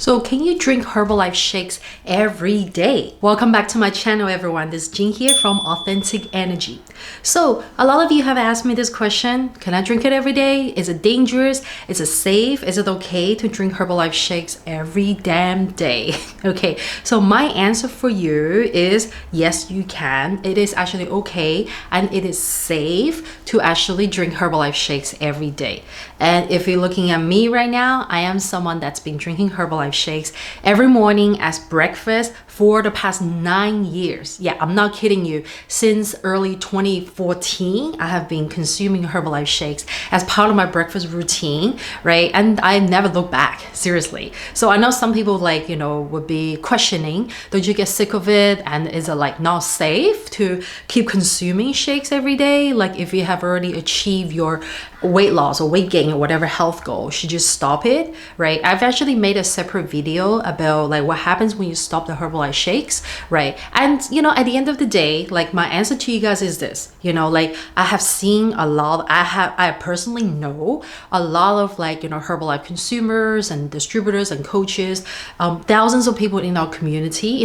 So can you drink Herbalife shakes every day? Welcome back to my channel, everyone. This is Jean here from Authentic Energy. So a lot of you have asked me this question. Can I drink it every day? Is it dangerous? Is it safe? Is it okay to drink Herbalife shakes every damn day? Okay, so my answer for you is yes, you can. It is actually okay and it is safe to actually drink Herbalife shakes every day. And if you're looking at me right now, I am someone that's been drinking Herbalife shakes every morning as breakfast for the past 9 years. Yeah, I'm not kidding you. Since early 2014, I have been consuming Herbalife shakes as part of my breakfast routine, right? And I never look back, seriously. So I know some people would be questioning, don't you get sick of it? And is it not safe to keep consuming shakes every day? Like if you have already achieved your weight loss or weight gain or whatever health goal, should you stop it, right? I've actually made a separate video about what happens when you stop the Herbalife shakes, right? And at the end of the day, my answer to you guys is this, I have seen a lot, I personally know a lot of Herbalife consumers and distributors and coaches, thousands of people in our community,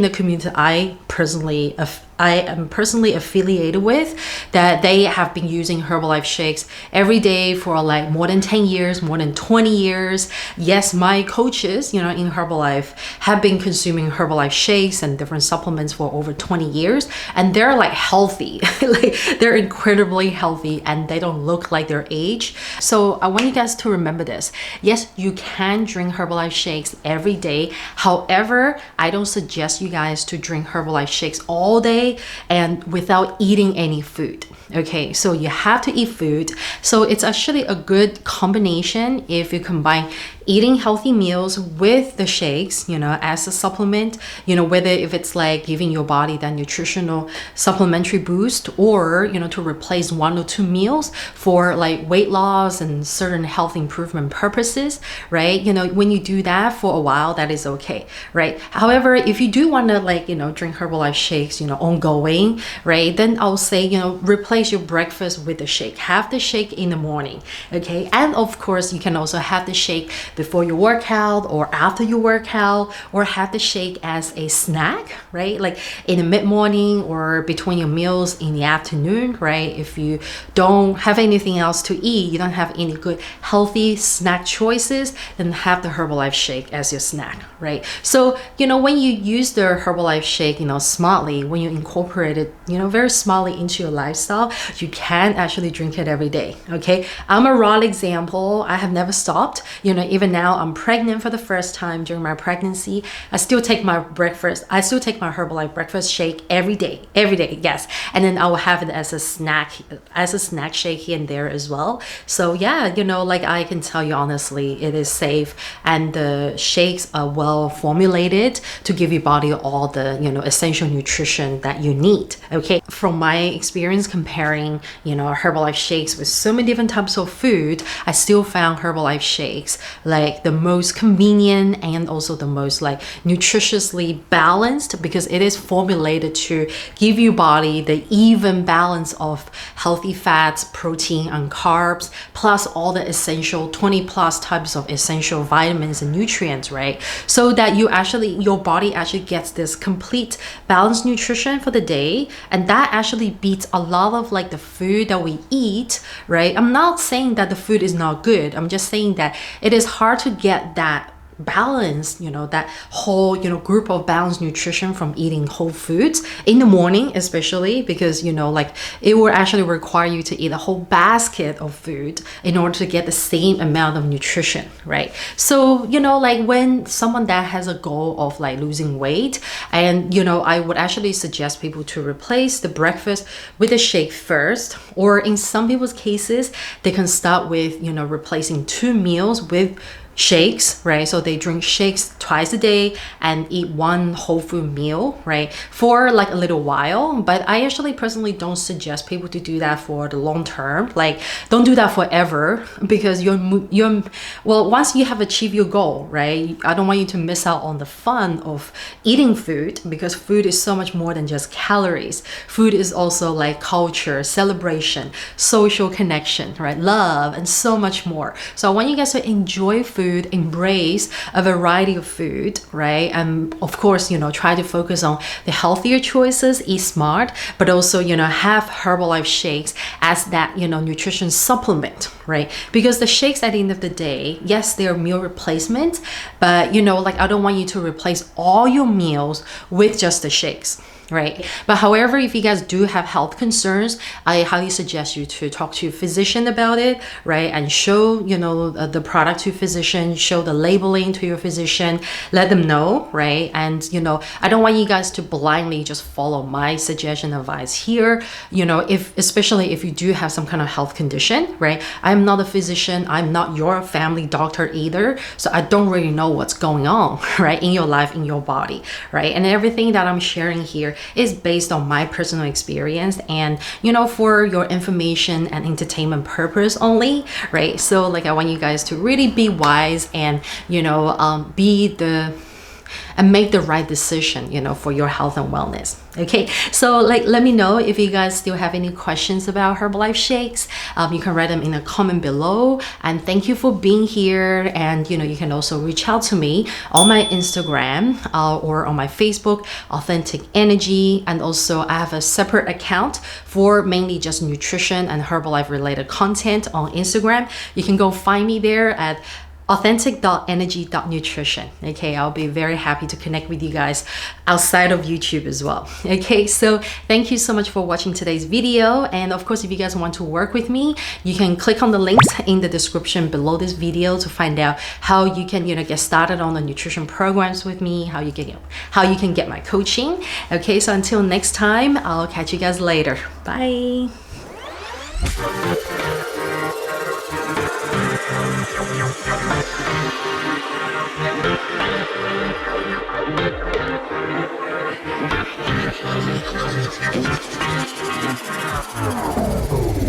I am personally affiliated with, that they have been using Herbalife shakes every day for more than 10 years, more than 20 years. Yes, my coaches, in Herbalife have been consuming Herbalife shakes and different supplements for over 20 years. And they're healthy, they're incredibly healthy and they don't look like their age. So I want you guys to remember this. Yes, you can drink Herbalife shakes every day. However, I don't suggest you guys to drink Herbalife shakes all day and without eating any food. Okay, so you have to eat food. So it's actually a good combination if you combine eating healthy meals with the shakes, as a supplement, whether if it's giving your body that nutritional supplementary boost, or, to replace 1 or 2 meals for weight loss and certain health improvement purposes, right? When you do that for a while, that is okay, right? However, if you do want to drink Herbalife shakes, ongoing, right? Then I'll say, replace your breakfast with the shake. Have the shake in the morning, okay? And of course, you can also have the shake before your workout or after your workout, or have the shake as a snack, right? In the mid-morning or between your meals in the afternoon, right? If you don't have anything else to eat, you don't have any good healthy snack choices, then have the Herbalife shake as your snack, right? So, when you use the Herbalife shake, smartly, when you incorporate it, very smartly into your lifestyle, you can actually drink it every day, okay? I'm a raw example. I have never stopped. Even now I'm pregnant for the first time during my pregnancy. I still take my Herbalife breakfast shake every day, yes. And then I will have it as a snack shake here and there as well. So yeah, I can tell you honestly, it is safe and the shakes are well formulated to give your body all the, essential nutrition that you need, okay? From my experience comparing, Herbalife shakes with so many different types of food, I still found Herbalife shakes the most convenient and also the most nutritiously balanced, because it is formulated to give your body the even balance of healthy fats, protein and carbs, plus all the essential 20 plus types of essential vitamins and nutrients, right? So that your body actually gets this complete balanced nutrition for the day. And that actually beats a lot of the food that we eat, right? I'm not saying that the food is not good. I'm just saying that it is hard to get that balance, that whole, group of balanced nutrition from eating whole foods in the morning, especially because, it will actually require you to eat a whole basket of food in order to get the same amount of nutrition, right? So, when someone that has a goal of losing weight, and, I would actually suggest people to replace the breakfast with a shake first, or in some people's cases, they can start with, replacing 2 meals with shakes, right? So they drink shakes twice a day and eat 1 whole food meal, right? For a little while. But I actually personally don't suggest people to do that for the long term. Don't do that forever, because once you have achieved your goal, right? I don't want you to miss out on the fun of eating food, because food is so much more than just calories. Food is also culture, celebration, social connection, right? Love, and so much more. So I want you guys to enjoy food food, embrace a variety of food, right? And of course, try to focus on the healthier choices, eat smart, but also, have Herbalife shakes as that, nutrition supplement, right? Because the shakes at the end of the day, yes, they're meal replacement, but I don't want you to replace all your meals with just the shakes. Right. But however, if you guys do have health concerns, I highly suggest you to talk to your physician about it, right? And show, the product to your physician, show the labeling to your physician, let them know, right? And, I don't want you guys to blindly just follow my suggestion advice here, especially if you do have some kind of health condition, right? I'm not a physician. I'm not your family doctor either. So I don't really know what's going on, right? In your life, in your body, right? And everything that I'm sharing here is based on my personal experience and for your information and entertainment purpose only, right? So I want you guys to really be wise and make the right decision, for your health and wellness. Okay, so let me know if you guys still have any questions about Herbalife shakes. You can write them in a comment below. And thank you for being here. And you can also reach out to me on my Instagram or on my Facebook, Authentic Energy. And also I have a separate account for mainly just nutrition and Herbalife related content on Instagram. You can go find me there at authentic.energy.nutrition. Okay, I'll be very happy to connect with you guys outside of YouTube as well. Okay, so thank you so much for watching today's video. And of course, if you guys want to work with me, you can click on the links in the description below this video to find out how you can get started on the nutrition programs with me, how you can get my coaching. Okay, so until next time, I'll catch you guys later. Bye. Oh.